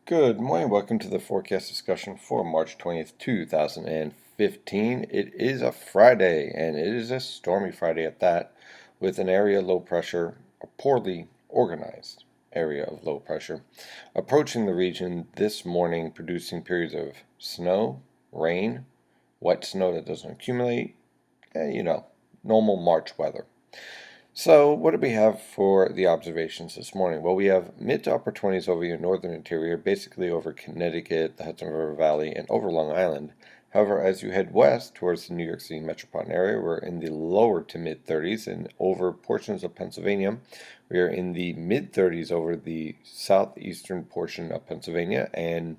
Good morning. Welcome to the forecast discussion for March 20th, 2015. It is a Friday, and it is a stormy Friday at that, with an area low pressure, a poorly organized area of low pressure, approaching the region this morning, producing periods of snow, rain, wet snow that doesn't accumulate, normal March weather. So, what do we have for the observations this morning? Well, we have mid to upper 20s over your northern interior, basically over Connecticut, the Hudson River Valley, and over Long Island. However, as you head west towards the New York City metropolitan area, we're in the lower to mid 30s, and over portions of Pennsylvania, we are in the mid 30s over the southeastern portion of Pennsylvania, and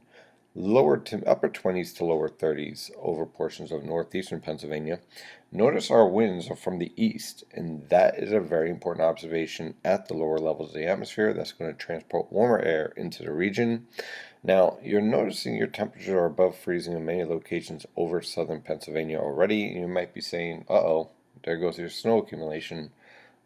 lower to upper 20s to lower 30s over portions of northeastern Pennsylvania. Notice our winds are from the east, and that is a very important observation at the lower levels of the atmosphere. That's going to transport warmer air into the region. Now, you're noticing your temperatures are above freezing in many locations over southern Pennsylvania already. You might be saying, uh-oh, there goes your snow accumulation.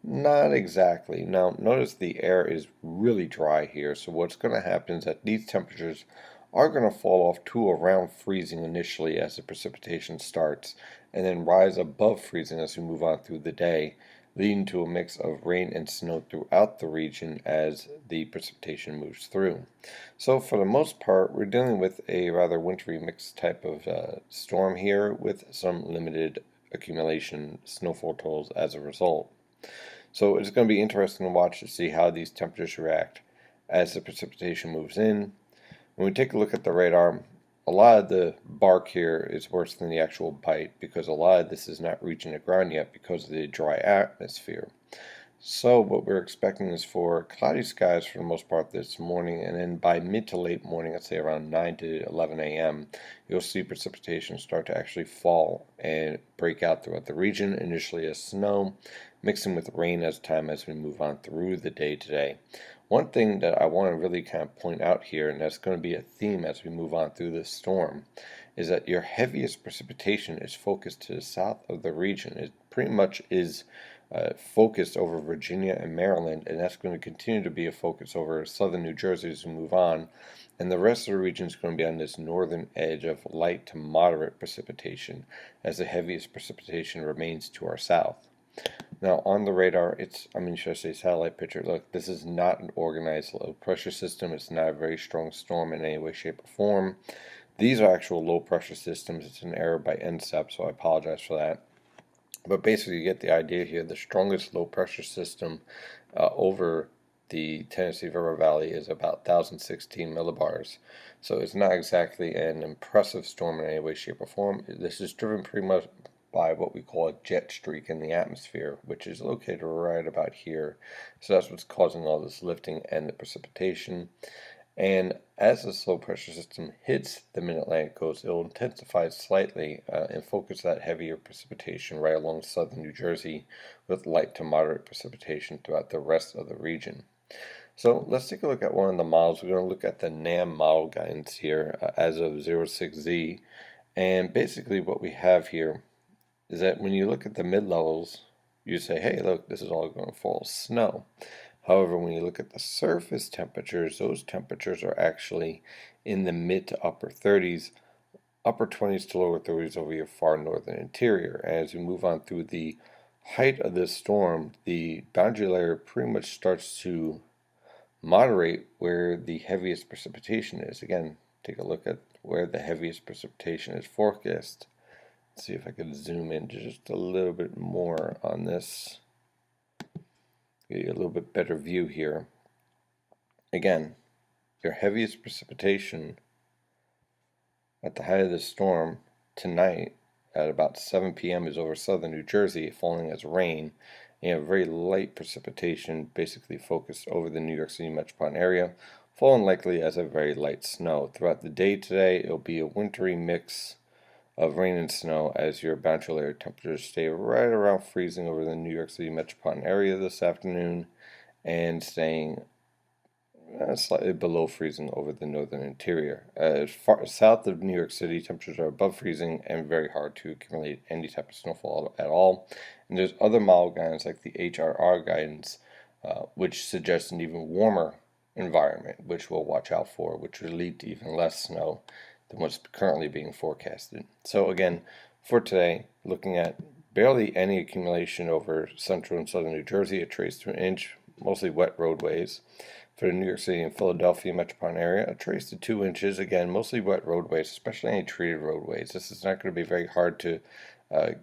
Not exactly. Now, notice the air is really dry here, so what's going to happen is that these temperatures are going to fall off to around freezing initially as the precipitation starts, and then rise above freezing as we move on through the day, leading to a mix of rain and snow throughout the region as the precipitation moves through. So for the most part, we're dealing with a rather wintry mixed type of storm here with some limited accumulation snowfall totals as a result. So it's going to be interesting to watch to see how these temperatures react as the precipitation moves in. When we take a look at the radar, a lot of the bark here is worse than the actual bite because a lot of this is not reaching the ground yet because of the dry atmosphere. So what we're expecting is for cloudy skies for the most part this morning, and then by mid to late morning, let's say around 9 to 11 a.m., you'll see precipitation start to actually fall and break out throughout the region, initially as snow, mixing with rain as we move on through the day today. One thing that I want to really kind of point out here, and that's going to be a theme as we move on through this storm, is that your heaviest precipitation is focused to the south of the region. It pretty much is focused over Virginia and Maryland, and that's going to continue to be a focus over southern New Jersey as we move on. And the rest of the region is going to be on this northern edge of light to moderate precipitation, as the heaviest precipitation remains to our south. Now on the radar, should I say satellite picture, look, this is not an organized low pressure system. It's not a very strong storm in any way, shape, or form. These are actual low pressure systems. It's an error by NCEP, so I apologize for that. But basically, you get the idea here. The strongest low pressure system over the Tennessee River Valley is about 1,016 millibars. So it's not exactly an impressive storm in any way, shape, or form. This is driven pretty much by what we call a jet streak in the atmosphere, which is located right about here. So that's what's causing all this lifting and the precipitation. And as this low pressure system hits the mid-Atlantic coast, it will intensify slightly and focus that heavier precipitation right along southern New Jersey with light to moderate precipitation throughout the rest of the region. So let's take a look at one of the models. We're going to look at the NAM model guidance here as of 06Z. And basically what we have here is that when you look at the mid-levels, you say, hey, look, this is all going to fall snow. However, when you look at the surface temperatures, those temperatures are actually in the mid to upper 30s, upper 20s to lower 30s over your far northern interior. As you move on through the height of this storm, the boundary layer pretty much starts to moderate where the heaviest precipitation is. Again, take a look at where the heaviest precipitation is forecast. Let's see if I can zoom in just a little bit more on this. Get you a little bit better view here. Again, your heaviest precipitation at the height of this storm tonight at about 7 p.m. is over southern New Jersey, falling as rain. And you have very light precipitation, basically focused over the New York City metropolitan area, falling likely as a very light snow. Throughout the day today, it'll be a wintry mix of rain and snow as your boundary layer temperatures stay right around freezing over the New York City metropolitan area this afternoon, and staying slightly below freezing over the northern interior. As far south of New York City, temperatures are above freezing and very hard to accumulate any type of snowfall at all. And there's other model guidance like the HRR guidance, which suggests an even warmer environment, which we'll watch out for, which will lead to even less snow than what's currently being forecasted. So again, for today, looking at barely any accumulation over central and southern New Jersey, a trace to an inch, mostly wet roadways. For the New York City and Philadelphia metropolitan area, a trace to 2 inches, again, mostly wet roadways, especially any treated roadways. This is not going to be very hard to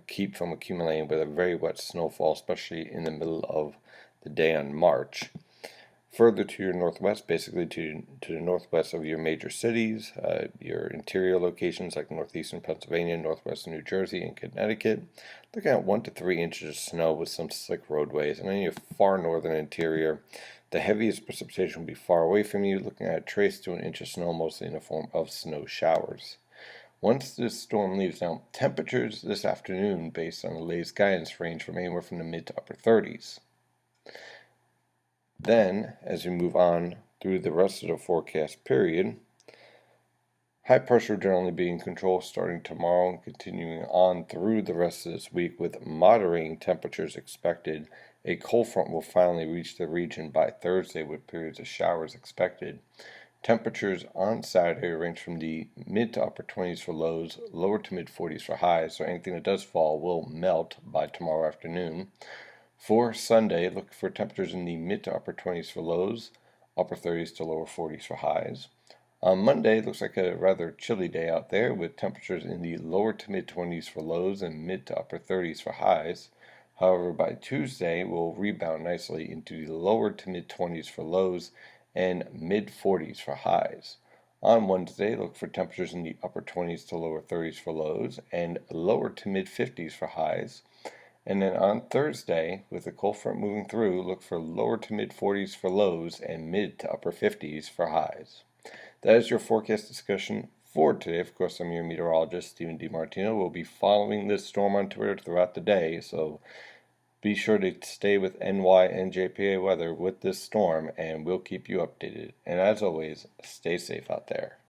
keep from accumulating with a very wet snowfall, especially in the middle of the day on March. Further to your northwest, basically to the northwest of your major cities, your interior locations like northeastern Pennsylvania, northwestern New Jersey, and Connecticut, looking at 1 to 3 inches of snow with some slick roadways. And then your far northern interior, the heaviest precipitation will be far away from you, looking at a trace to an inch of snow, mostly in the form of snow showers. Once this storm leaves, now temperatures this afternoon, based on the latest guidance, range from anywhere from the mid to upper 30s. Then, as we move on through the rest of the forecast period, high pressure generally be in control starting tomorrow and continuing on through the rest of this week with moderating temperatures expected. A cold front will finally reach the region by Thursday with periods of showers expected. Temperatures on Saturday range from the mid to upper 20s for lows, lower to mid 40s for highs, so anything that does fall will melt by tomorrow afternoon. For Sunday, look for temperatures in the mid to upper 20s for lows, upper 30s to lower 40s for highs. On Monday, it looks like a rather chilly day out there with temperatures in the lower to mid 20s for lows and mid to upper 30s for highs. However, by Tuesday, we'll rebound nicely into the lower to mid 20s for lows and mid 40s for highs. On Wednesday, look for temperatures in the upper 20s to lower 30s for lows and lower to mid 50s for highs. And then on Thursday, with the cold front moving through, look for lower to mid 40s for lows and mid to upper 50s for highs. That is your forecast discussion for today. Of course, I'm your meteorologist, Stephen DiMartino. We'll be following this storm on Twitter throughout the day, so be sure to stay with NY and JPA weather with this storm, and we'll keep you updated. And as always, stay safe out there.